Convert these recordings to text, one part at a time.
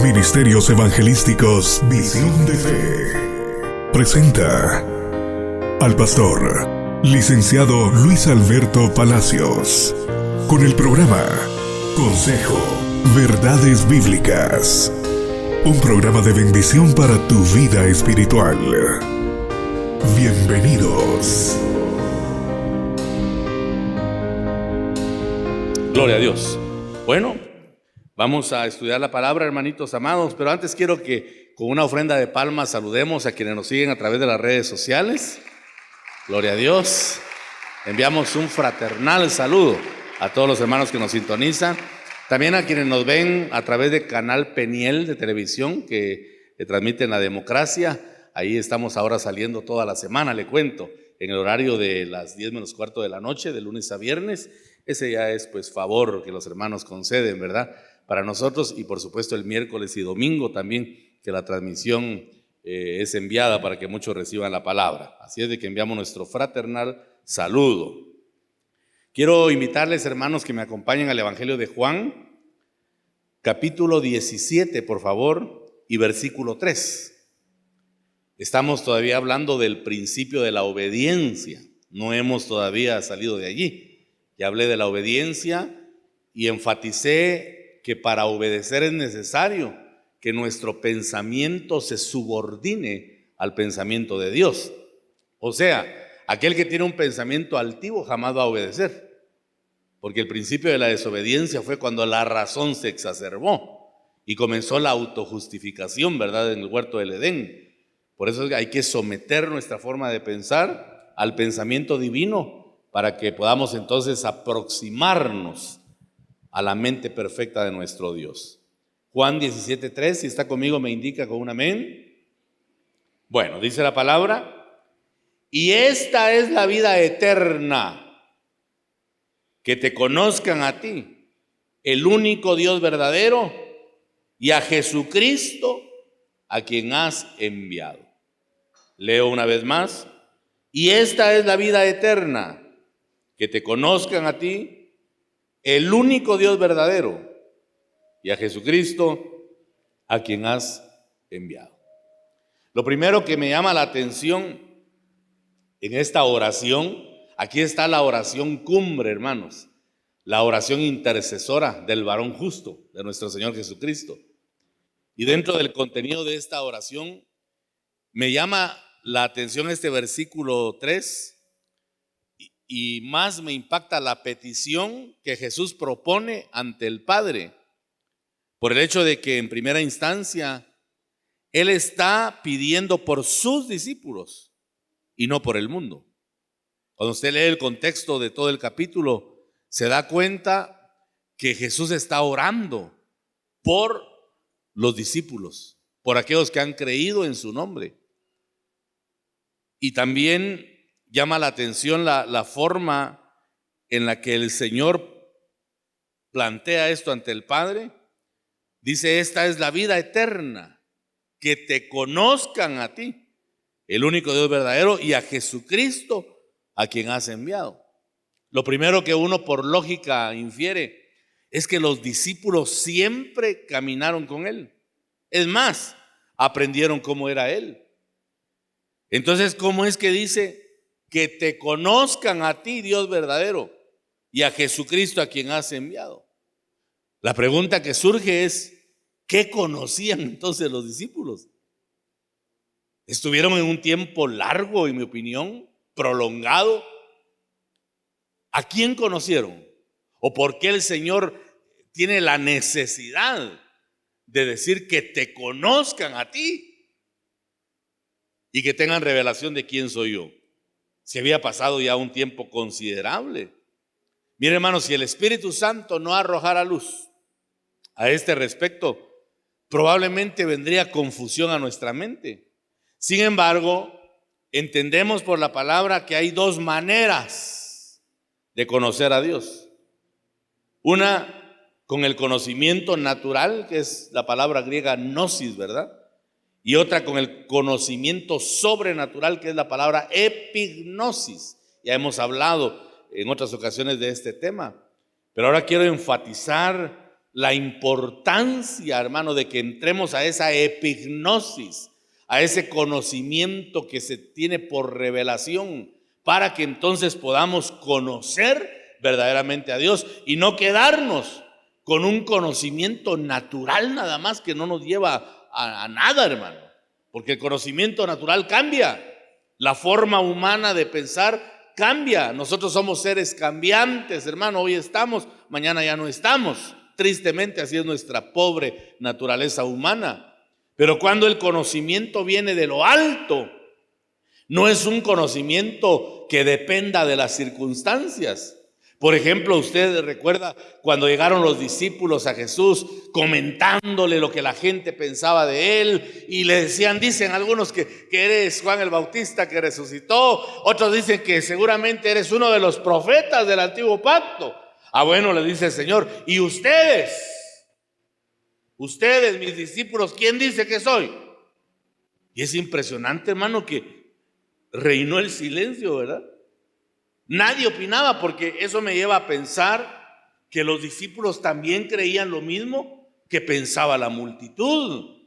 Ministerios Evangelísticos Visión de Fe presenta al pastor licenciado Luis Alberto Palacios con el programa Consejo, Verdades Bíblicas, un programa de bendición para tu vida espiritual. Bienvenidos. Gloria a Dios. Bueno, vamos a estudiar la palabra, hermanitos amados, pero antes quiero que con una ofrenda de palmas saludemos a quienes nos siguen a través de las redes sociales. Gloria a Dios. Enviamos un fraternal saludo a todos los hermanos que nos sintonizan, también a quienes nos ven a través de Canal Peniel de televisión que transmiten La Democracia. Ahí estamos ahora saliendo toda la semana, le cuento, en el horario de las 10 menos cuarto de la noche, de lunes a viernes. Ese ya es pues favor que los hermanos conceden, ¿verdad?, para nosotros, y por supuesto el miércoles y domingo también, que la transmisión es enviada para que muchos reciban la palabra. Así es de que enviamos nuestro fraternal saludo. Quiero invitarles, hermanos, que me acompañen al Evangelio de Juan, capítulo 17, por favor, y versículo 3. Estamos todavía hablando del principio de la obediencia, no hemos todavía salido de allí. Ya hablé de la obediencia y enfaticé que para obedecer es necesario que nuestro pensamiento se subordine al pensamiento de Dios. O sea, aquel que tiene un pensamiento altivo jamás va a obedecer, porque el principio de la desobediencia fue cuando la razón se exacerbó y comenzó la autojustificación, ¿verdad?, en el huerto del Edén. Por eso hay que someter nuestra forma de pensar al pensamiento divino, para que podamos entonces aproximarnos a la mente perfecta de nuestro Dios. Juan 17:3, si está conmigo me indica con un amén. Bueno, dice la palabra: y esta es la vida eterna, que te conozcan a ti, el único Dios verdadero, y a Jesucristo, a quien has enviado. Leo una vez más: y esta es la vida eterna, que te conozcan a ti, el único Dios verdadero, y a Jesucristo, a quien has enviado. Lo primero que me llama la atención en esta oración, aquí está la oración cumbre, hermanos, la oración intercesora del varón justo, de nuestro Señor Jesucristo. Y dentro del contenido de esta oración, me llama la atención este versículo 3, y más me impacta la petición que Jesús propone ante el Padre, por el hecho de que en primera instancia Él está pidiendo por sus discípulos y no por el mundo. Cuando usted lee el contexto de todo el capítulo, se da cuenta que Jesús está orando por los discípulos, por aquellos que han creído en su nombre. Y también llama la atención la forma en la que el Señor plantea esto ante el Padre. Dice: esta es la vida eterna, que te conozcan a ti, el único Dios verdadero, y a Jesucristo, a quien has enviado. Lo primero que uno por lógica infiere es que los discípulos siempre caminaron con Él. Es más, aprendieron cómo era Él. Entonces, ¿cómo es que dice que te conozcan a ti, Dios verdadero, y a Jesucristo, a quien has enviado? La pregunta que surge es: ¿qué conocían entonces los discípulos? Estuvieron en un tiempo largo, en mi opinión, prolongado. ¿A quién conocieron? ¿O por qué el Señor tiene la necesidad de decir que te conozcan a ti y que tengan revelación de quién soy yo? Se había pasado ya un tiempo considerable. Miren, hermanos, si el Espíritu Santo no arrojara luz a este respecto, probablemente vendría confusión a nuestra mente. Sin embargo, entendemos por la palabra que hay dos maneras de conocer a Dios. Una, con el conocimiento natural, que es la palabra griega gnosis, ¿verdad? Y otra con el conocimiento sobrenatural, que es la palabra epignosis. Ya hemos hablado en otras ocasiones de este tema, pero ahora quiero enfatizar la importancia, hermano, de que entremos a esa epignosis, a ese conocimiento que se tiene por revelación, para que entonces podamos conocer verdaderamente a Dios y no quedarnos con un conocimiento natural nada más que no nos lleva a nada, hermano. Porque el conocimiento natural cambia, la forma humana de pensar cambia. Nosotros somos seres cambiantes, hermano. Hoy estamos, mañana ya no estamos. Tristemente, así es nuestra pobre naturaleza humana. Pero cuando el conocimiento viene de lo alto, no es un conocimiento que dependa de las circunstancias. Por ejemplo, usted recuerda cuando llegaron los discípulos a Jesús comentándole lo que la gente pensaba de él y le decían, dicen algunos que eres Juan el Bautista que resucitó, otros dicen que seguramente eres uno de los profetas del antiguo pacto. Bueno, le dice el Señor, ¿y ustedes, mis discípulos, quién dice que soy? Y es impresionante, hermano, que reinó el silencio, ¿verdad? Nadie opinaba, porque eso me lleva a pensar que los discípulos también creían lo mismo que pensaba la multitud.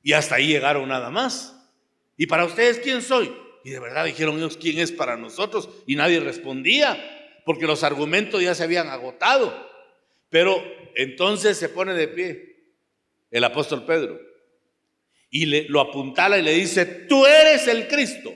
Y hasta ahí llegaron nada más. ¿Y para ustedes quién soy? Y de verdad dijeron ellos, ¿quién es para nosotros? Y nadie respondía, porque los argumentos ya se habían agotado. Pero entonces se pone de pie el apóstol Pedro y lo apuntala y le dice, tú eres el Cristo,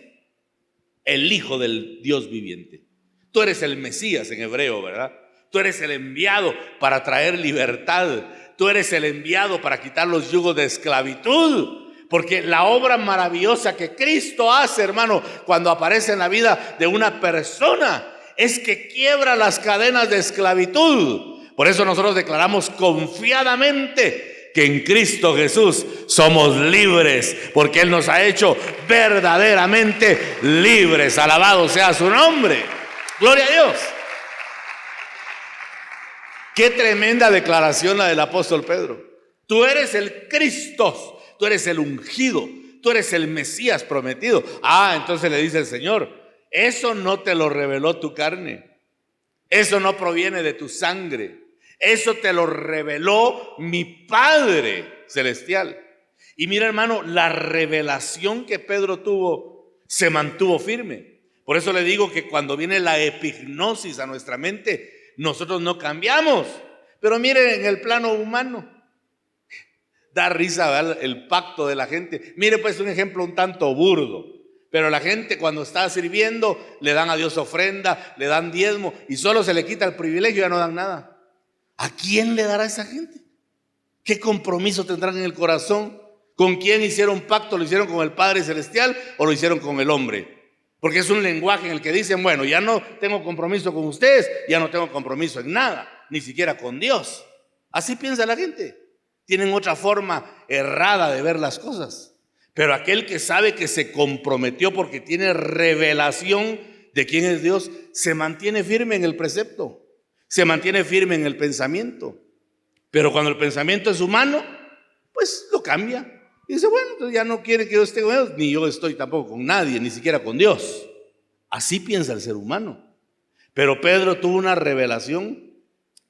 el Hijo del Dios viviente. Tú eres el Mesías en hebreo, ¿verdad? Tú eres el enviado para traer libertad. Tú eres el enviado para quitar los yugos de esclavitud. Porque la obra maravillosa que Cristo hace, hermano, cuando aparece en la vida de una persona, es que quiebra las cadenas de esclavitud. Por eso nosotros declaramos confiadamente que en Cristo Jesús somos libres, porque Él nos ha hecho verdaderamente libres. Alabado sea su nombre. Gloria a Dios. Qué tremenda declaración la del apóstol Pedro. Tú eres el Cristo, tú eres el ungido, tú eres el Mesías prometido. Entonces le dice el Señor, eso no te lo reveló tu carne, eso no proviene de tu sangre, eso te lo reveló mi Padre celestial. Y mira, hermano, la revelación que Pedro tuvo se mantuvo firme. Por eso le digo que cuando viene la epignosis a nuestra mente, nosotros no cambiamos. Pero miren, en el plano humano, da risa, ¿verdad?, el pacto de la gente. Mire pues un ejemplo un tanto burdo. Pero la gente cuando está sirviendo, le dan a Dios ofrenda, le dan diezmo y solo se le quita el privilegio y ya no dan nada. ¿A quién le dará esa gente? ¿Qué compromiso tendrán en el corazón? ¿Con quién hicieron pacto? ¿Lo hicieron con el Padre Celestial o lo hicieron con el hombre? Porque es un lenguaje en el que dicen, bueno, ya no tengo compromiso con ustedes, ya no tengo compromiso en nada, ni siquiera con Dios. Así piensa la gente. Tienen otra forma errada de ver las cosas. Pero aquel que sabe que se comprometió porque tiene revelación de quién es Dios, se mantiene firme en el precepto. Se mantiene firme en el pensamiento. Pero cuando el pensamiento es humano, pues lo cambia. Y dice, bueno, entonces ya no quiere que yo esté con ellos, ni yo estoy tampoco con nadie, ni siquiera con Dios. Así piensa el ser humano. Pero Pedro tuvo una revelación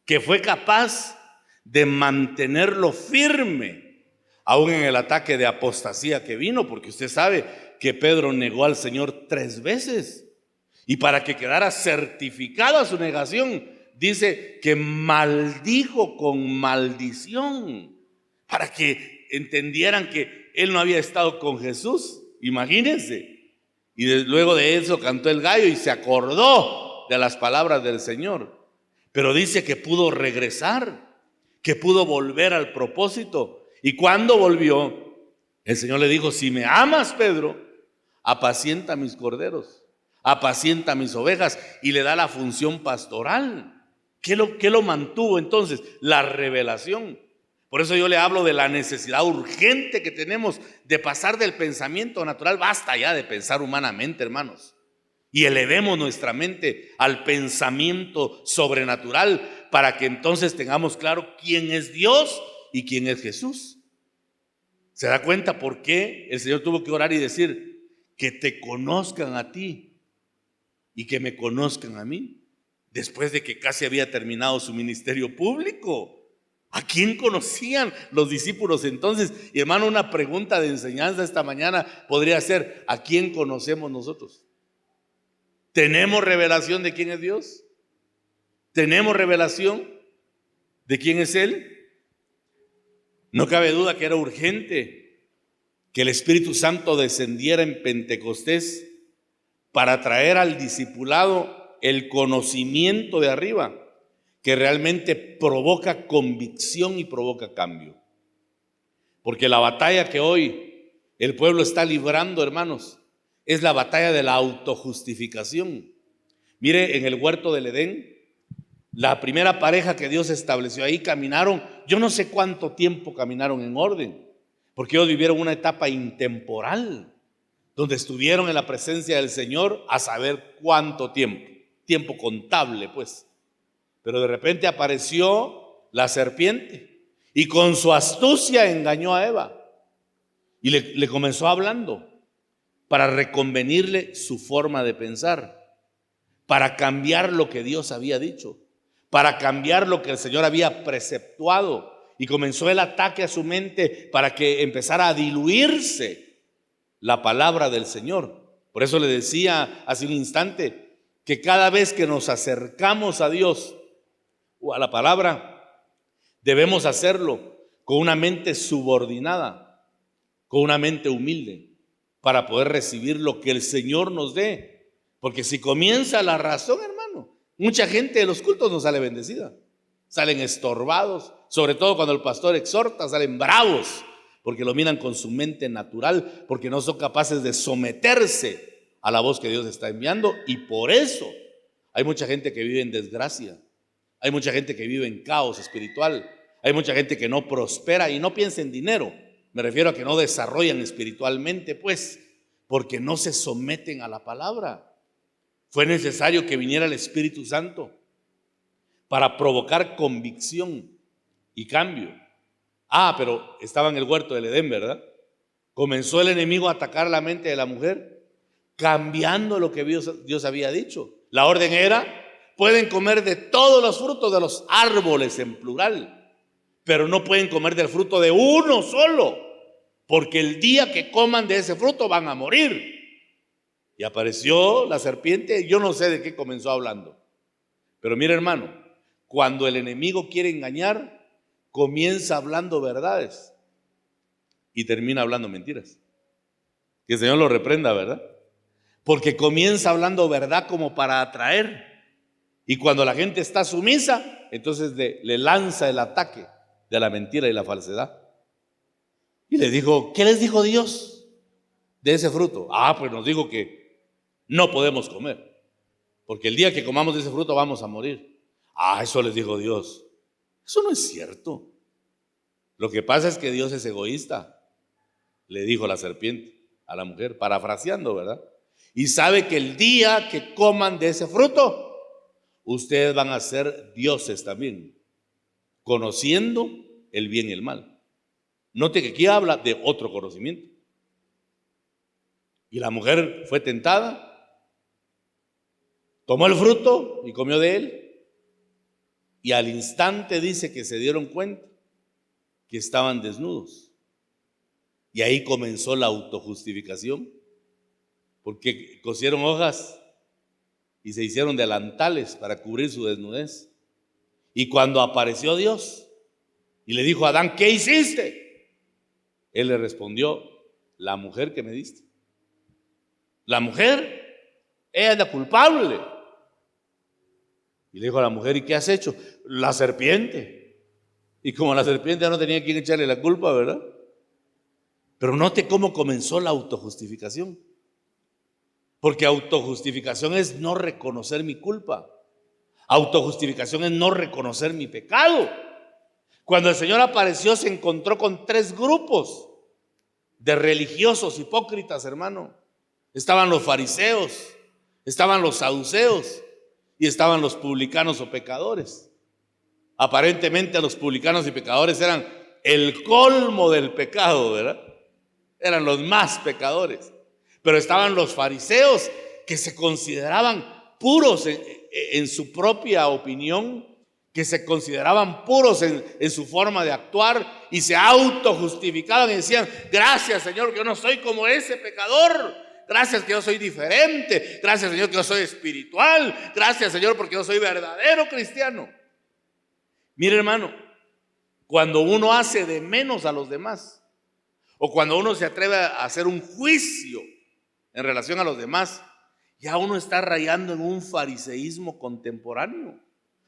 que fue capaz de mantenerlo firme, aún en el ataque de apostasía que vino, porque usted sabe que Pedro negó al Señor 3 veces. Y para que quedara certificada su negación, dice que maldijo con maldición, para que entendieran que él no había estado con Jesús. Imagínense. Y luego de eso cantó el gallo y se acordó de las palabras del Señor. Pero dice que pudo regresar, que pudo volver al propósito. Y cuando volvió, el Señor le dijo, si me amas, Pedro, apacienta mis corderos, apacienta mis ovejas, y le da la función pastoral. ¿Qué lo mantuvo entonces? La revelación. Por eso yo le hablo de la necesidad urgente que tenemos de pasar del pensamiento natural. Basta ya de pensar humanamente, hermanos, y elevemos nuestra mente al pensamiento sobrenatural para que entonces tengamos claro quién es Dios y quién es Jesús. ¿Se da cuenta por qué el Señor tuvo que orar y decir que te conozcan a ti y que me conozcan a mí? Después de que casi había terminado su ministerio público. ¿A quién conocían los discípulos entonces? Y hermano, una pregunta de enseñanza esta mañana podría ser: ¿a quién conocemos nosotros? ¿Tenemos revelación de quién es Dios? ¿Tenemos revelación de quién es Él? No cabe duda que era urgente que el Espíritu Santo descendiera en Pentecostés para traer al discipulado el conocimiento de arriba, que realmente provoca convicción y provoca cambio. Porque la batalla que hoy el pueblo está librando, hermanos, es la batalla de la autojustificación. Mire, en el huerto del Edén, la primera pareja que Dios estableció ahí caminaron, yo no sé cuánto tiempo caminaron en orden, porque ellos vivieron una etapa intemporal, donde estuvieron en la presencia del Señor a saber cuánto tiempo contable pues. Pero de repente apareció la serpiente y con su astucia engañó a Eva y le comenzó hablando para reconvenirle su forma de pensar, para cambiar lo que Dios había dicho, para cambiar lo que el Señor había preceptuado, y comenzó el ataque a su mente para que empezara a diluirse la palabra del Señor. Por eso le decía hace un instante que cada vez que nos acercamos a Dios o a la palabra, debemos hacerlo con una mente subordinada, con una mente humilde, para poder recibir lo que el Señor nos dé. Porque si comienza la razón, hermano, mucha gente de los cultos no sale bendecida, salen estorbados, sobre todo cuando el pastor exhorta, salen bravos, porque lo miran con su mente natural, porque no son capaces de someterse a la voz que Dios está enviando. Y por eso hay mucha gente que vive en desgracia, hay mucha gente que vive en caos espiritual, hay mucha gente que no prospera y no piensa en dinero. Me refiero a que no desarrollan espiritualmente, pues, porque no se someten a la palabra. Fue necesario que viniera el Espíritu Santo para provocar convicción y cambio. Pero estaba en el huerto del Edén, ¿verdad? Comenzó el enemigo a atacar la mente de la mujer, cambiando lo que Dios había dicho. La orden era: pueden comer de todos los frutos de los árboles en plural, pero no pueden comer del fruto de uno solo, porque el día que coman de ese fruto van a morir. Y apareció la serpiente, yo no sé de qué comenzó hablando. Pero mire, hermano, cuando el enemigo quiere engañar, comienza hablando verdades y termina hablando mentiras. Que el Señor lo reprenda, ¿verdad? Porque comienza hablando verdad como para atraer. Y cuando la gente está sumisa, entonces le lanza el ataque de la mentira y la falsedad. Y le dijo: ¿qué les dijo Dios de ese fruto? Pues nos dijo que no podemos comer, porque el día que comamos de ese fruto vamos a morir. Eso les dijo Dios. Eso no es cierto. Lo que pasa es que Dios es egoísta, le dijo la serpiente a la mujer, parafraseando, ¿verdad? Y sabe que el día que coman de ese fruto, ustedes van a ser dioses también, conociendo el bien y el mal. Note que aquí habla de otro conocimiento. Y la mujer fue tentada, tomó el fruto y comió de él, y al instante dice que se dieron cuenta que estaban desnudos. Y ahí comenzó la autojustificación, porque cosieron hojas y se hicieron delantales para cubrir su desnudez. Y cuando apareció Dios y le dijo a Adán: ¿qué hiciste? Él le respondió: la mujer que me diste. La mujer, ella es la culpable. Y le dijo a la mujer: ¿y qué has hecho? La serpiente. Y como la serpiente no tenía quien echarle la culpa, ¿verdad? Pero note cómo comenzó la autojustificación. Porque autojustificación es no reconocer mi culpa. Autojustificación es no reconocer mi pecado. Cuando el Señor apareció, se encontró con 3 grupos de religiosos hipócritas, hermano. Estaban los fariseos, estaban los saduceos y estaban los publicanos o pecadores. Aparentemente los publicanos y pecadores eran el colmo del pecado, ¿verdad? Eran los más pecadores. Pero estaban los fariseos, que se consideraban puros en su propia opinión, que se consideraban puros en su forma de actuar y se autojustificaban y decían: gracias, Señor, que yo no soy como ese pecador. Gracias que yo soy diferente. Gracias, Señor, que yo soy espiritual. Gracias, Señor, porque yo soy verdadero cristiano. Mire, hermano, cuando uno hace de menos a los demás, o cuando uno se atreve a hacer un juicio en relación a los demás, ya uno está rayando en un fariseísmo contemporáneo.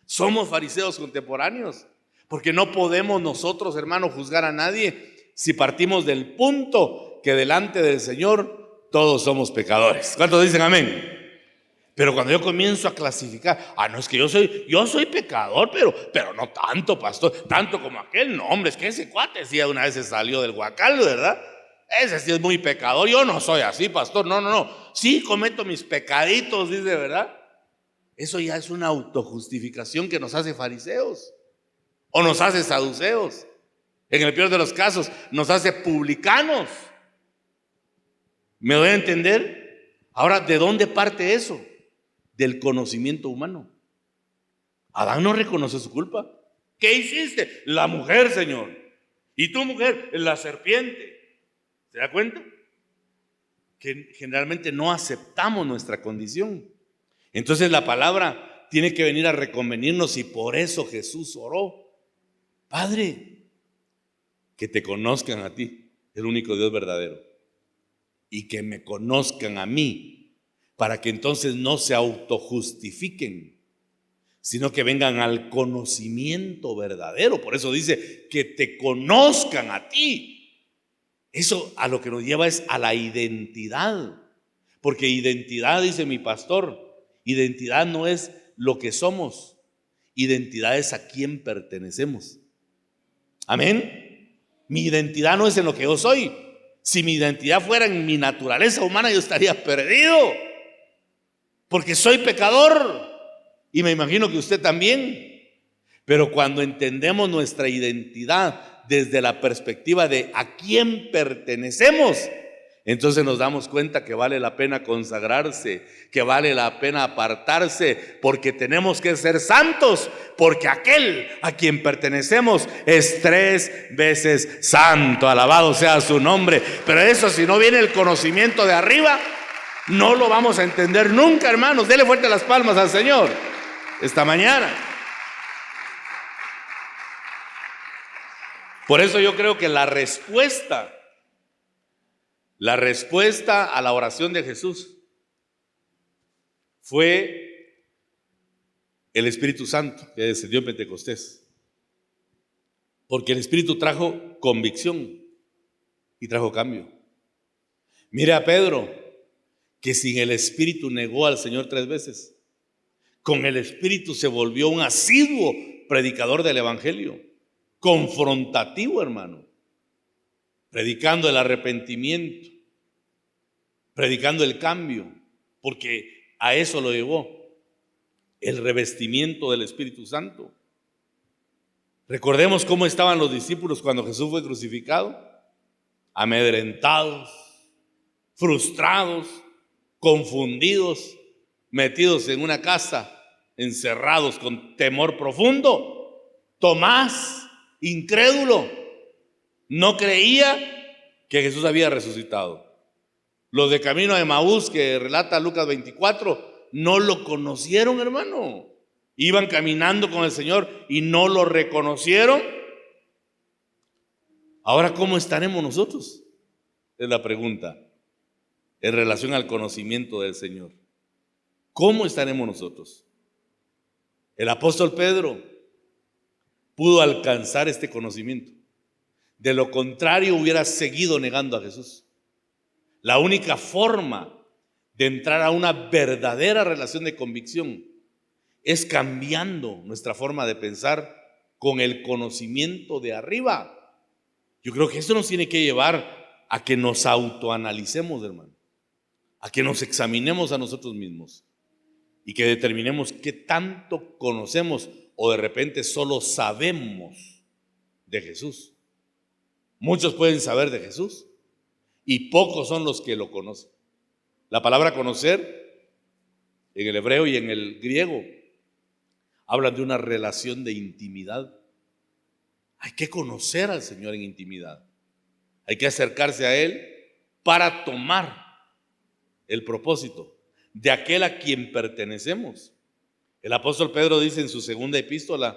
Somos fariseos contemporáneos, porque no podemos nosotros, hermano, juzgar a nadie si partimos del punto que delante del Señor todos somos pecadores. ¿Cuántos dicen amén? Pero cuando yo comienzo a clasificar, no, es que yo soy pecador, pero no tanto, pastor, tanto como aquel. No, hombre, es que ese cuate sí una vez se salió del guacal, ¿verdad? Ese sí es muy pecador. Yo no soy así, pastor. No. Sí cometo mis pecaditos, dice, ¿verdad? Eso ya es una autojustificación que nos hace fariseos o nos hace saduceos. En el peor de los casos, nos hace publicanos. ¿Me doy a entender? Ahora, ¿de dónde parte eso? Del conocimiento humano. Adán no reconoce su culpa. ¿Qué hiciste? La mujer, Señor. Y tu mujer, la serpiente. ¿Se da cuenta? Que generalmente no aceptamos nuestra condición. Entonces la palabra tiene que venir a reconvenirnos, y por eso Jesús oró: Padre, que te conozcan a ti, el único Dios verdadero, y que me conozcan a mí, para que entonces no se autojustifiquen, sino que vengan al conocimiento verdadero. Por eso dice que te conozcan a ti. Eso a lo que nos lleva es a la identidad, porque identidad, dice mi pastor, identidad no es lo que somos, identidad es a quién pertenecemos. Amén. Mi identidad no es en lo que yo soy. Si mi identidad fuera en mi naturaleza humana, yo estaría perdido, porque soy pecador, y me imagino que usted también. Pero cuando entendemos nuestra identidad desde la perspectiva de a quién pertenecemos, entonces nos damos cuenta que vale la pena consagrarse, que vale la pena apartarse, porque tenemos que ser santos, porque aquel a quien pertenecemos es 3 veces santo. Alabado sea su nombre. Pero eso, si no viene el conocimiento de arriba, no lo vamos a entender nunca, hermanos. Dele fuerte las palmas al Señor esta mañana. Por eso yo creo que la respuesta a la oración de Jesús fue el Espíritu Santo que descendió en Pentecostés. Porque el Espíritu trajo convicción y trajo cambio. Mire a Pedro, que sin el Espíritu negó al Señor 3 veces. Con el Espíritu se volvió un asiduo predicador del Evangelio, confrontativo, hermano, predicando el arrepentimiento, predicando el cambio, porque a eso lo llevó el revestimiento del Espíritu Santo. Recordemos cómo estaban los discípulos cuando Jesús fue crucificado: amedrentados, frustrados, confundidos, metidos en una casa, encerrados con temor profundo. Tomás, incrédulo, no creía que Jesús había resucitado. Los de camino a Emaús, que relata Lucas 24, no lo conocieron, hermano. Iban caminando con el Señor y no lo reconocieron. Ahora, ¿cómo estaremos nosotros? Es la pregunta en relación al conocimiento del Señor. ¿Cómo estaremos nosotros? El apóstol Pedro pudo alcanzar este conocimiento. De lo contrario, hubiera seguido negando a Jesús. La única forma de entrar a una verdadera relación de convicción es cambiando nuestra forma de pensar con el conocimiento de arriba. Yo creo que eso nos tiene que llevar a que nos autoanalicemos, hermano, a que nos examinemos a nosotros mismos y que determinemos qué tanto conocemos o de repente solo sabemos de Jesús. Muchos pueden saber de Jesús y pocos son los que lo conocen. La palabra conocer en el hebreo y en el griego hablan de una relación de intimidad. Hay que conocer al Señor en intimidad. Hay que acercarse a Él para tomar el propósito de aquel a quien pertenecemos. El apóstol Pedro dice en su segunda epístola,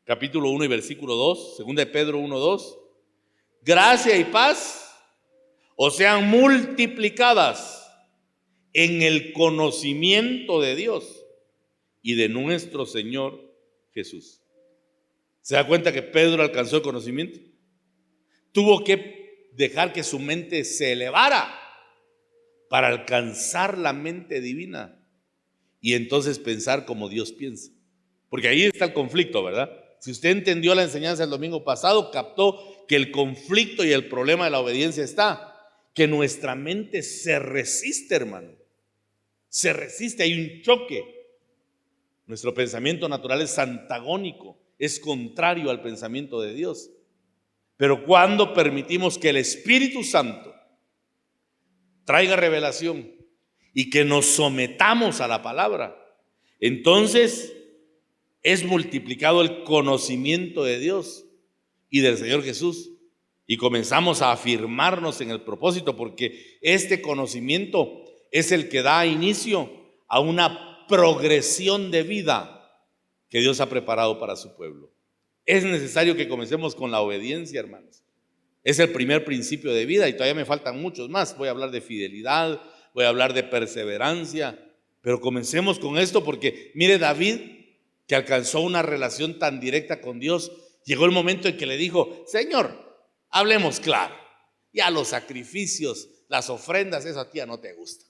capítulo 1 y versículo 2, segunda de Pedro 1, 2, gracia y paz os sean multiplicadas en el conocimiento de Dios y de nuestro Señor Jesús. ¿Se da cuenta que Pedro alcanzó el conocimiento? Tuvo que dejar que su mente se elevara para alcanzar la mente divina y entonces pensar como Dios piensa. Porque ahí está el conflicto, ¿verdad? Si usted entendió la enseñanza del domingo pasado, captó que el conflicto y el problema de la obediencia está, que nuestra mente se resiste, hermano. Se resiste, hay un choque. Nuestro pensamiento natural es antagónico, es contrario al pensamiento de Dios. Pero cuando permitimos que el Espíritu Santo traiga revelación y que nos sometamos a la palabra, entonces es multiplicado el conocimiento de Dios y del Señor Jesús y comenzamos a afirmarnos en el propósito, porque este conocimiento es el que da inicio a una progresión de vida que Dios ha preparado para su pueblo. Es necesario que comencemos con la obediencia, hermanos. Es el primer principio de vida y todavía me faltan muchos más. Voy a hablar de fidelidad, voy a hablar de perseverancia, pero comencemos con esto porque mire, David, que alcanzó una relación tan directa con Dios, llegó el momento en que le dijo: Señor, hablemos claro, ya los sacrificios, las ofrendas, eso a ti ya no te gusta.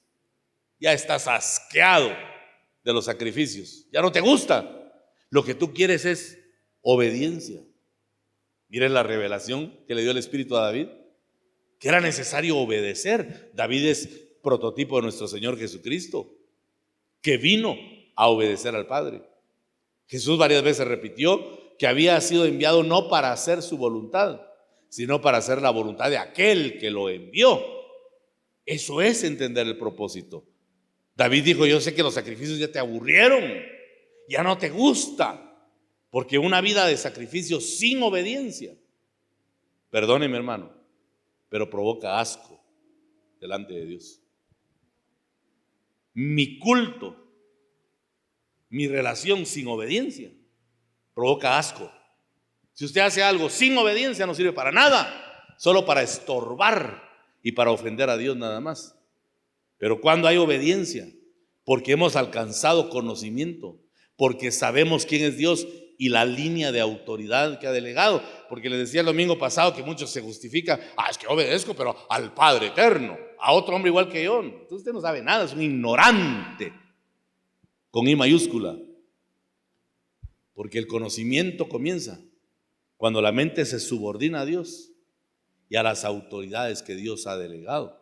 Ya estás asqueado de los sacrificios, ya no te gusta. Lo que tú quieres es obediencia. Miren la revelación que le dio el Espíritu a David, que era necesario obedecer. David es prototipo de nuestro Señor Jesucristo, que vino a obedecer al Padre. Jesús varias veces repitió que había sido enviado no para hacer su voluntad, sino para hacer la voluntad de aquel que lo envió. Eso es entender el propósito. David dijo: yo sé que los sacrificios ya te aburrieron, ya no te gusta, porque una vida de sacrificio sin obediencia, perdóneme hermano, pero provoca asco delante de Dios. Mi culto, mi relación sin obediencia, provoca asco. Si usted hace algo sin obediencia, no sirve para nada, solo para estorbar y para ofender a Dios nada más. Pero cuando hay obediencia, porque hemos alcanzado conocimiento, porque sabemos quién es Dios y la línea de autoridad que ha delegado. Porque les decía el domingo pasado que muchos se justifican: es que obedezco, pero al Padre eterno, a otro hombre igual que yo. Entonces usted no sabe nada, es un ignorante, con I mayúscula. Porque el conocimiento comienza cuando la mente se subordina a Dios y a las autoridades que Dios ha delegado.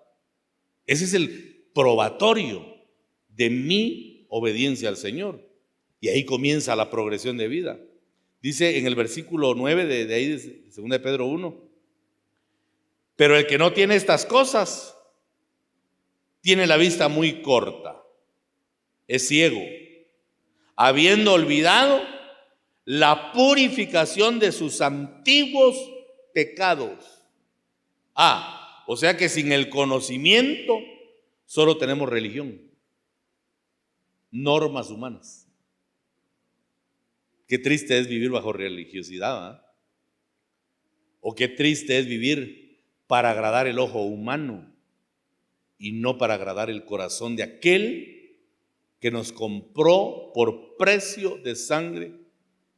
Ese es el probatorio de mi obediencia al Señor. Y ahí comienza la progresión de vida. Dice en el versículo 9 de ahí de 2 de Pedro 1: pero el que no tiene estas cosas tiene la vista muy corta, es ciego, habiendo olvidado la purificación de sus antiguos pecados. O sea que sin el conocimiento solo tenemos religión, normas humanas. Qué triste es vivir bajo religiosidad, ¿eh? O qué triste es vivir para agradar el ojo humano y no para agradar el corazón de aquel que nos compró por precio de sangre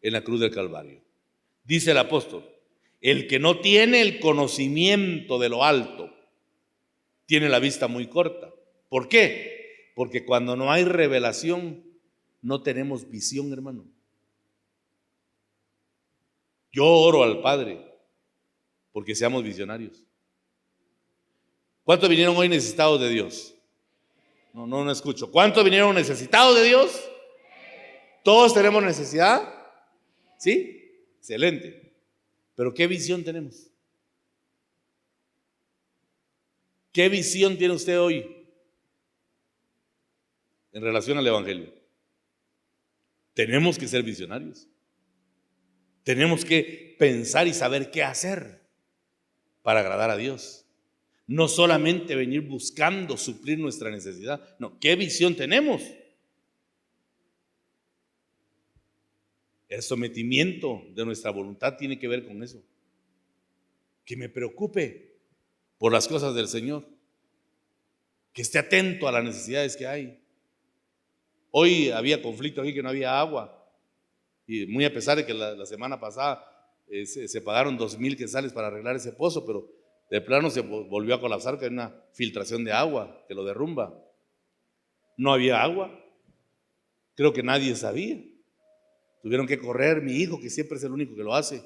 en la cruz del Calvario. Dice el apóstol: el que no tiene el conocimiento de lo alto tiene la vista muy corta. ¿Por qué? Porque cuando no hay revelación no tenemos visión, hermano. Yo oro al Padre porque seamos visionarios. ¿Cuántos vinieron hoy necesitados de Dios? No escucho. ¿Cuántos vinieron necesitados de Dios? ¿Todos tenemos necesidad? ¿Sí? Excelente. Pero ¿qué visión tenemos? ¿Qué visión tiene usted hoy en relación al Evangelio? Tenemos que ser visionarios. Tenemos que pensar y saber qué hacer para agradar a Dios. No solamente venir buscando suplir nuestra necesidad. No, ¿qué visión tenemos? El sometimiento de nuestra voluntad tiene que ver con eso. Que me preocupe por las cosas del Señor. Que esté atento a las necesidades que hay. Hoy había conflicto aquí, que no había agua. Y muy a pesar de que la semana pasada se pagaron 2,000 quetzales para arreglar ese pozo, pero de plano se volvió a colapsar, que hay una filtración de agua que lo derrumba. No había agua. Creo que nadie sabía. Tuvieron que correr, mi hijo, que siempre es el único que lo hace,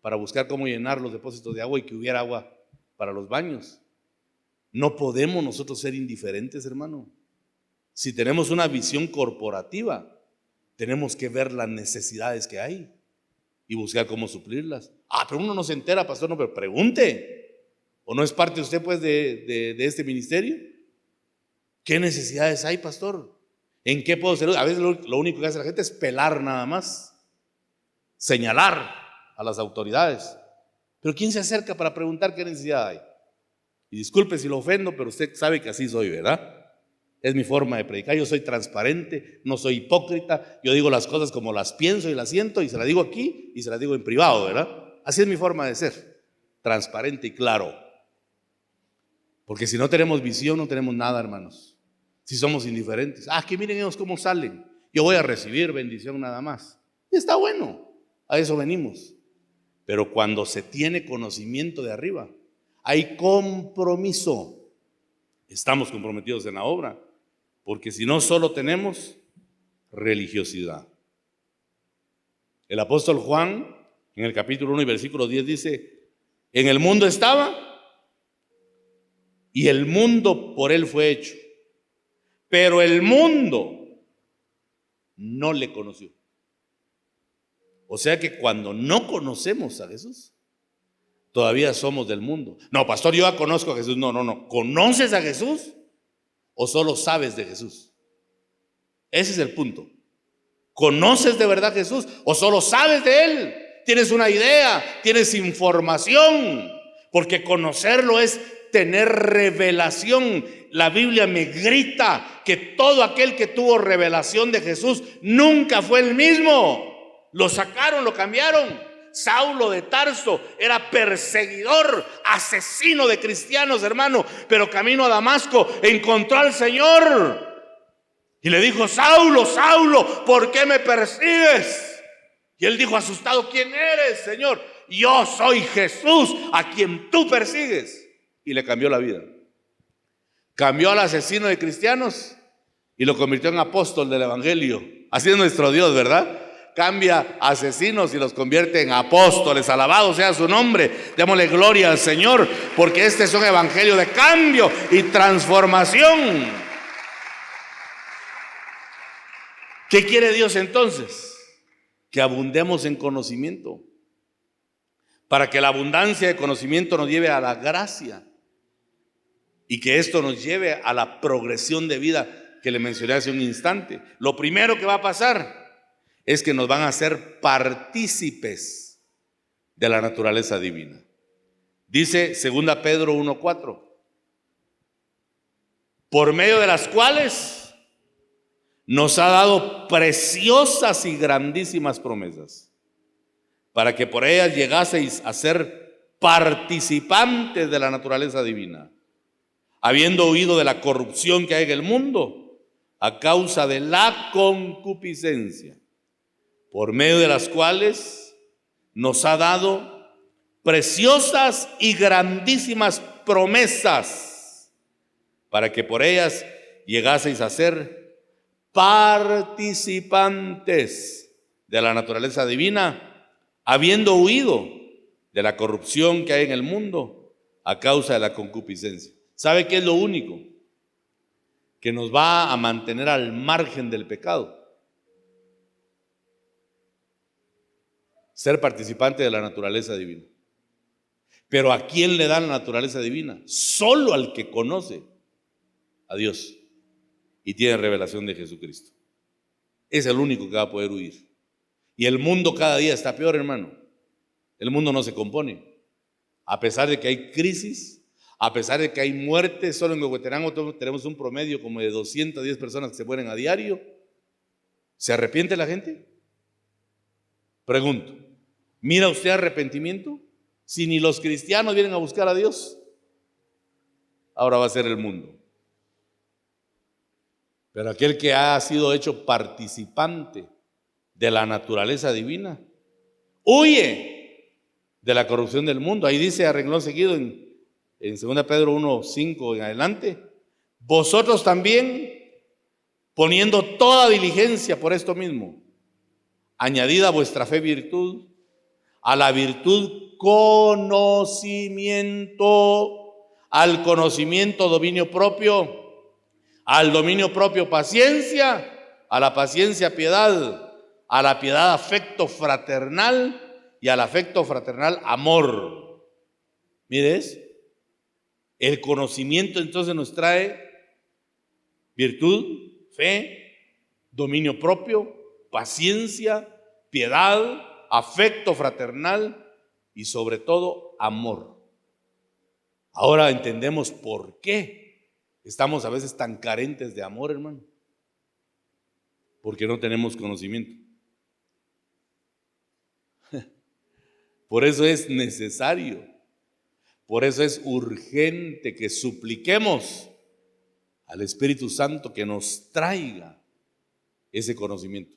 para buscar cómo llenar los depósitos de agua y que hubiera agua para los baños. No podemos nosotros ser indiferentes, hermano. Si tenemos una visión corporativa, tenemos que ver las necesidades que hay y buscar cómo suplirlas. Pero uno no se entera, pastor, no, pero pregunte. ¿O no es parte usted, pues, de este ministerio? ¿Qué necesidades hay, pastor? ¿En qué puedo servir? A veces lo único que hace la gente es pelar nada más, señalar a las autoridades. Pero ¿quién se acerca para preguntar qué necesidad hay? Y disculpe si lo ofendo, pero usted sabe que así soy, ¿verdad? Es mi forma de predicar. Yo soy transparente, no soy hipócrita. Yo digo las cosas como las pienso y las siento, y se las digo aquí y se las digo en privado, ¿verdad? Así es mi forma de ser, transparente y claro. Porque si no tenemos visión, no tenemos nada, hermanos. Si somos indiferentes, que miren ellos cómo salen, yo voy a recibir bendición nada más. Y está bueno, a eso venimos. Pero cuando se tiene conocimiento de arriba, hay compromiso. Estamos comprometidos en la obra, porque si no, solo tenemos religiosidad. El apóstol Juan, en el capítulo 1 y versículo 10 dice: en el mundo estaba, y el mundo por él fue hecho, pero el mundo no le conoció. O sea que cuando no conocemos a Jesús, todavía somos del mundo. No, pastor, yo ya conozco a Jesús. No. ¿Conoces a Jesús o solo sabes de Jesús? Ese es el punto. ¿Conoces de verdad a Jesús o solo sabes de Él? Tienes una idea, tienes información, porque conocerlo es tener revelación. La Biblia me grita que todo aquel que tuvo revelación de Jesús nunca fue el mismo. Lo sacaron, lo cambiaron. Saulo de Tarso era perseguidor, asesino de cristianos, hermano, pero camino a Damasco encontró al Señor y le dijo: Saulo, Saulo, ¿por qué me persigues? Y él dijo asustado: ¿quién eres, Señor? Yo soy Jesús, a quien tú persigues. Y le cambió la vida. Cambió al asesino de cristianos y lo convirtió en apóstol del evangelio. Así es nuestro Dios, ¿verdad? Cambia asesinos y los convierte en apóstoles. Alabado sea su nombre. Démosle gloria al Señor, porque este es un evangelio de cambio y transformación. ¿Qué quiere Dios entonces? Que abundemos en conocimiento, para que la abundancia de conocimiento nos lleve a la gracia y que esto nos lleve a la progresión de vida que le mencioné hace un instante. Lo primero que va a pasar es que nos van a hacer partícipes de la naturaleza divina. Dice 2 Pedro 1:4, por medio de las cuales nos ha dado preciosas y grandísimas promesas, para que por ellas llegaseis a ser participantes de la naturaleza divina, habiendo huido de la corrupción que hay en el mundo a causa de la concupiscencia, por medio de las cuales nos ha dado preciosas y grandísimas promesas, para que por ellas llegaseis a ser participantes de la naturaleza divina, habiendo huido de la corrupción que hay en el mundo a causa de la concupiscencia. ¿Sabe qué es lo único que nos va a mantener al margen del pecado? Ser participante de la naturaleza divina. Pero ¿a quién le da la naturaleza divina? Solo al que conoce a Dios y tiene revelación de Jesucristo. es el único que va a poder huir. Y el mundo cada día está peor, hermano. El mundo no se compone. A pesar de que hay crisis, a pesar de que hay muertes, solo en Huehuetenango tenemos un promedio como de 210 personas que se mueren a diario. ¿Se arrepiente la gente? Pregunto, ¿mira usted arrepentimiento? Si ni los cristianos vienen a buscar a Dios, ahora va a ser el mundo. Pero aquel que ha sido hecho participante de la naturaleza divina, huye de la corrupción del mundo. Ahí dice a renglón seguido en 2 Pedro 1:5 en adelante, vosotros también, poniendo toda diligencia por esto mismo, añadida a vuestra fe virtud, a la virtud conocimiento, al conocimiento dominio propio, al dominio propio paciencia, a la paciencia piedad, a la piedad afecto fraternal y al afecto fraternal amor. ¿Mires? El conocimiento entonces nos trae virtud, fe, dominio propio, paciencia, piedad, afecto fraternal y sobre todo amor. Ahora entendemos por qué estamos a veces tan carentes de amor, hermano. Porque no tenemos conocimiento. Por eso es necesario, por eso es urgente que supliquemos al Espíritu Santo que nos traiga ese conocimiento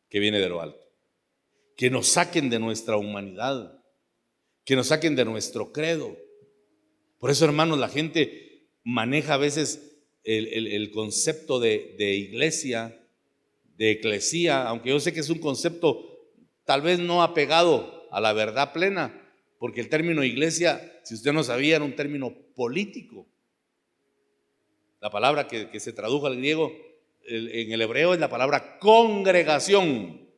que viene de lo alto. Que nos saquen de nuestra humanidad, que nos saquen de nuestro credo. Por eso, hermanos, la gente maneja a veces el concepto de iglesia, de eclesía, aunque yo sé que es un concepto tal vez no apegado a la verdad plena, porque el término iglesia, si usted no sabía, era un término político. La palabra que se tradujo al griego en el hebreo es la palabra congregación,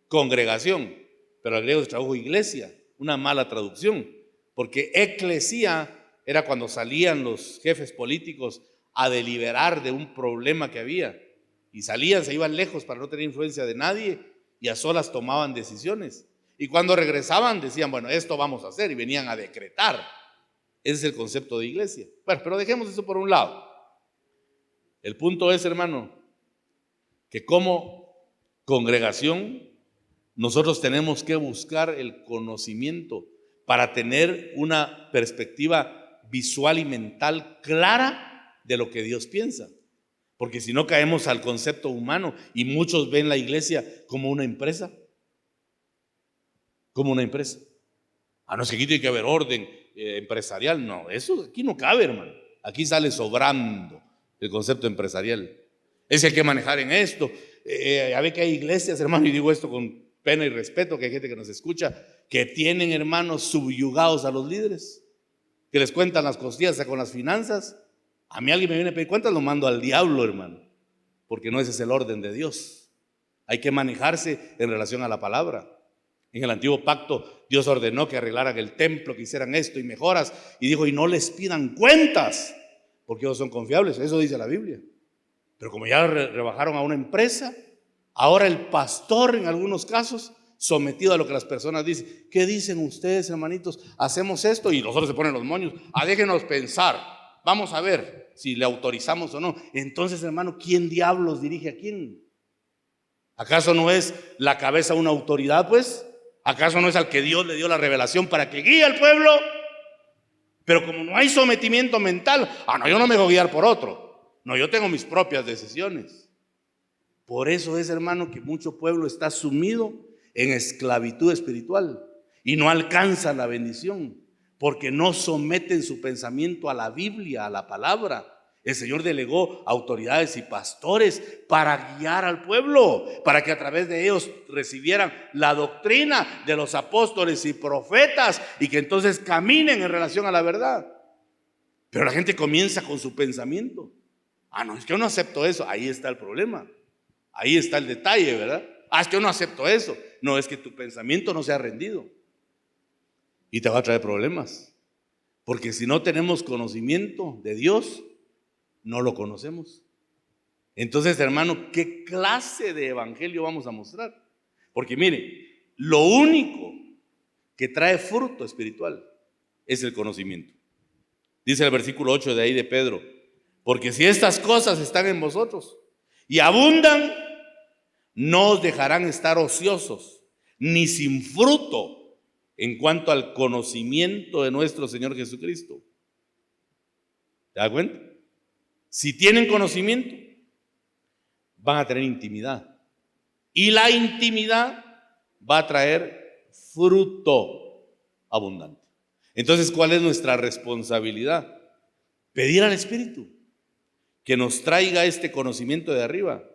pero al griego se tradujo iglesia, una mala traducción, porque eclesía era cuando salían los jefes políticos a deliberar de un problema que había, y salían, se iban lejos para no tener influencia de nadie, y a solas tomaban decisiones, y cuando regresaban decían, bueno, esto vamos a hacer, y venían a decretar. Ese es el concepto de iglesia. Bueno, pero dejemos eso por un lado. El punto es, hermano, que como congregación nosotros tenemos que buscar el conocimiento para tener una perspectiva visual y mental clara de lo que Dios piensa. Porque si no caemos al concepto humano y muchos ven la iglesia como una empresa. Como una empresa. No es que aquí tiene que haber orden empresarial. No, eso aquí no cabe, hermano. Aquí sale sobrando el concepto empresarial. Es que hay que manejar en esto. Ya ve que hay iglesias, hermano, y digo esto con pena y respeto, que hay gente que nos escucha, que tienen, hermanos, subyugados a los líderes, que les cuentan las costillas con las finanzas. A mí alguien me viene a pedir cuentas, lo mando al diablo, hermano, porque no ese es el orden de Dios. Hay que manejarse en relación a la palabra. En el antiguo pacto Dios ordenó que arreglaran el templo, que hicieran esto y mejoras, y dijo, y no les pidan cuentas, porque ellos son confiables. Eso dice la Biblia. Pero como ya rebajaron a una empresa, ahora el pastor en algunos casos, sometido a lo que las personas dicen. ¿Qué dicen ustedes, hermanitos? Hacemos esto, y los otros se ponen los moños. Déjenos pensar, vamos a ver si le autorizamos o no. Entonces, hermano, ¿quién diablos dirige a quién? ¿Acaso no es la cabeza una autoridad, pues? ¿Acaso no es al que Dios le dio la revelación para que guíe al pueblo? Pero como no hay sometimiento mental, no, yo no me voy a guiar por otro. No, yo tengo mis propias decisiones. Por eso es, hermano, que mucho pueblo está sumido en esclavitud espiritual y no alcanza la bendición, porque no someten su pensamiento a la Biblia, a la palabra. El Señor delegó autoridades y pastores para guiar al pueblo, para que a través de ellos recibieran la doctrina de los apóstoles y profetas y que entonces caminen en relación a la verdad. Pero la gente comienza con su pensamiento. No, es que yo no acepto eso. Ahí está el problema. Ahí está el detalle, ¿verdad? Es que yo no acepto eso. No, es que tu pensamiento no se ha rendido. Y te va a traer problemas. Porque si no tenemos conocimiento de Dios, no lo conocemos. Entonces, hermano, ¿qué clase de evangelio vamos a mostrar? Porque mire, lo único que trae fruto espiritual es el conocimiento. Dice el versículo 8 de ahí de Pedro: porque si estas cosas están en vosotros y abundan, no os dejarán estar ociosos ni sin fruto en cuanto al conocimiento de nuestro Señor Jesucristo. ¿Te das cuenta? Si tienen conocimiento, van a tener intimidad. Y la intimidad va a traer fruto abundante. Entonces, ¿cuál es nuestra responsabilidad? Pedir al Espíritu que nos traiga este conocimiento de arriba,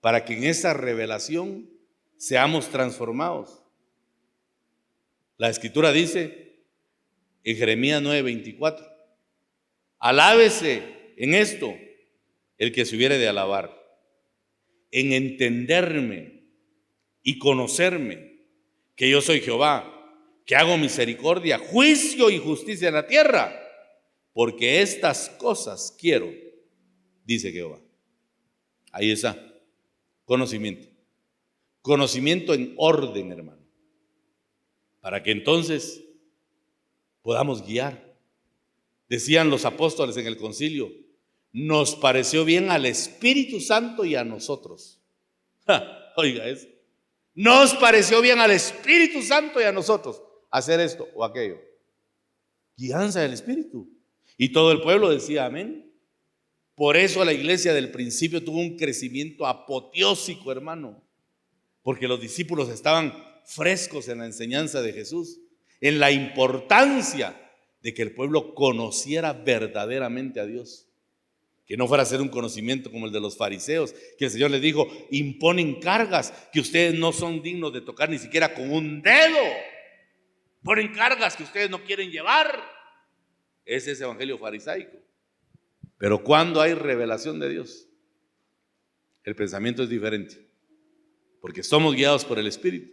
para que en esa revelación seamos transformados. La Escritura dice en Jeremías 9:24: alábese en esto el que se hubiere de alabar, en entenderme y conocerme, que yo soy Jehová, que hago misericordia, juicio y justicia en la tierra, porque estas cosas quiero, dice Jehová. Ahí está, conocimiento. Conocimiento en orden, hermano, para que entonces podamos guiar. Decían los apóstoles en el concilio: nos pareció bien al Espíritu Santo y a nosotros. Oiga eso. Nos pareció bien al Espíritu Santo y a nosotros hacer esto o aquello. Guianza del Espíritu. Y todo el pueblo decía amén. Por eso la iglesia del principio tuvo un crecimiento apoteósico, hermano, porque los discípulos estaban frescos en la enseñanza de Jesús, en la importancia de que el pueblo conociera verdaderamente a Dios. Que no fuera a ser un conocimiento como el de los fariseos, que el Señor les dijo: imponen cargas que ustedes no son dignos de tocar ni siquiera con un dedo. Ponen cargas que ustedes no quieren llevar. Ese es evangelio farisaico. Pero cuando hay revelación de Dios, el pensamiento es diferente, porque somos guiados por el Espíritu,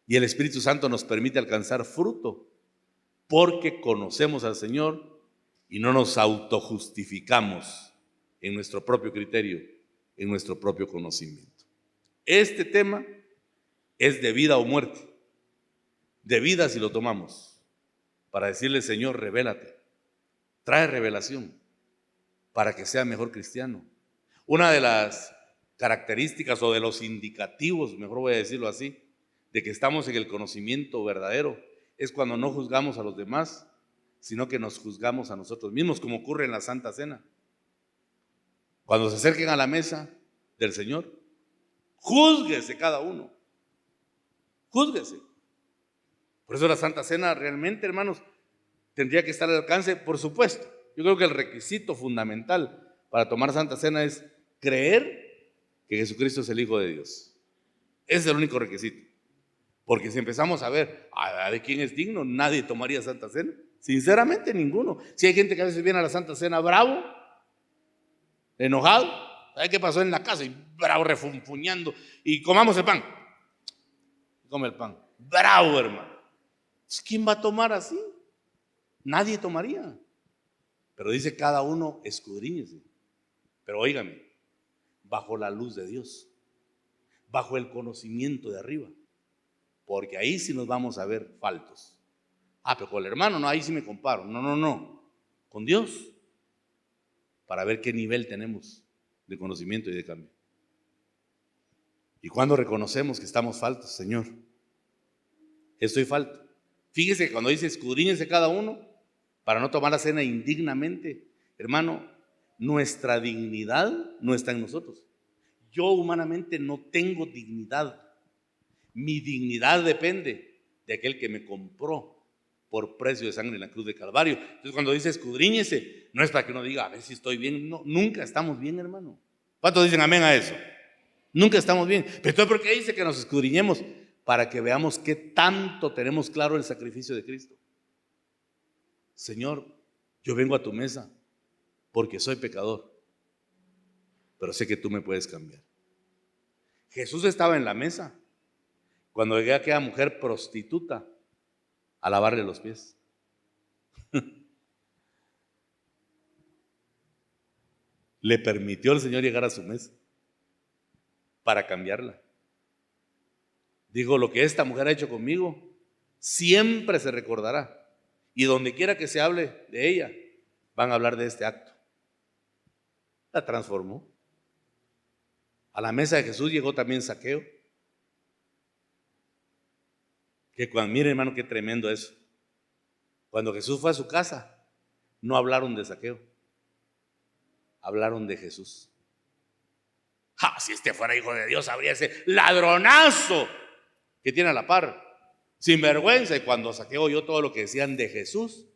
y el Espíritu Santo nos permite alcanzar fruto, porque conocemos al Señor y no nos autojustificamos en nuestro propio criterio, en nuestro propio conocimiento. Este tema es de vida o muerte. De vida si lo tomamos, para decirle: Señor, revélate. Trae revelación para que sea mejor cristiano. Una de las características o de los indicativos, mejor voy a decirlo así, de que estamos en el conocimiento verdadero, es cuando no juzgamos a los demás, sino que nos juzgamos a nosotros mismos, como ocurre en la Santa Cena. Cuando se acerquen a la mesa del Señor, júzguese cada uno. Júzguese. Por eso la Santa Cena realmente, hermanos, tendría que estar al alcance, por supuesto. Yo creo que el requisito fundamental para tomar Santa Cena es creer que Jesucristo es el Hijo de Dios. Ese es el único requisito. Porque si empezamos a ver de quién es digno, nadie tomaría Santa Cena. Sinceramente, ninguno. Si hay gente que a veces viene a la Santa Cena bravo, enojado, ¿sabe qué pasó en la casa? Y bravo, refunfuñando, y comamos el pan. Come el pan. Bravo, hermano. ¿Quién va a tomar así? Nadie tomaría. Pero dice: cada uno escudriñese. Pero óigame, bajo la luz de Dios, bajo el conocimiento de arriba, porque ahí sí nos vamos a ver faltos. Pero con el hermano, no, ahí sí me comparo. No. Con Dios, para ver qué nivel tenemos de conocimiento y de cambio. Y cuando reconocemos que estamos faltos: Señor, estoy falto. Fíjese que cuando dice escudriñense cada uno, para no tomar la cena indignamente, hermano, nuestra dignidad no está en nosotros. Yo humanamente no tengo dignidad. Mi dignidad depende de aquel que me compró por precio de sangre en la cruz de Calvario. Entonces, cuando dice escudriñese, no es para que uno diga: a ver si estoy bien. No, nunca estamos bien, hermano. ¿Cuántos dicen amén a eso? Nunca estamos bien. Pero entonces, ¿por qué dice que nos escudriñemos? Para que veamos qué tanto tenemos claro el sacrificio de Cristo. Señor, yo vengo a tu mesa porque soy pecador, pero sé que tú me puedes cambiar. Jesús estaba en la mesa cuando llegué a aquella mujer prostituta a lavarle los pies. le permitió al Señor llegar a su mesa para cambiarla. Dijo, lo que esta mujer ha hecho conmigo siempre se recordará. Y donde quiera que se hable de ella, van a hablar de este acto. La transformó. A la mesa de Jesús llegó también Zaqueo. Mire, hermano, qué tremendo eso. Cuando Jesús fue a su casa, no hablaron de Zaqueo, hablaron de Jesús. Si este fuera hijo de Dios, habría ese ladronazo que tiene a la par, sin vergüenza. Y cuando Zaqueo oyó todo lo que decían de Jesús,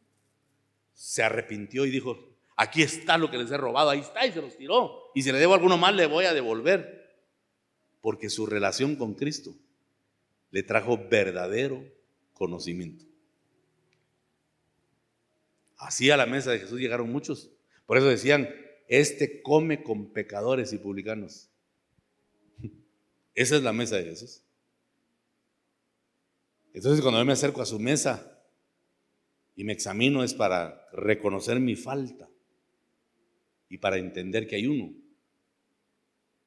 se arrepintió y dijo, aquí está lo que les he robado, ahí está, y se los tiró. Y si le debo alguno más, le voy a devolver. Porque su relación con Cristo le trajo verdadero conocimiento. Así a la mesa de Jesús llegaron muchos. Por eso decían, este come con pecadores y publicanos. Esa es la mesa de Jesús. Entonces cuando yo me acerco a su mesa y me examino, es para reconocer mi falta y para entender que hay uno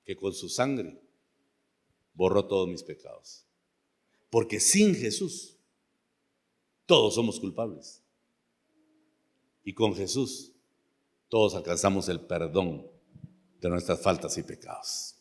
que con su sangre borró todos mis pecados. Porque sin Jesús todos somos culpables. Y con Jesús todos alcanzamos el perdón de nuestras faltas y pecados.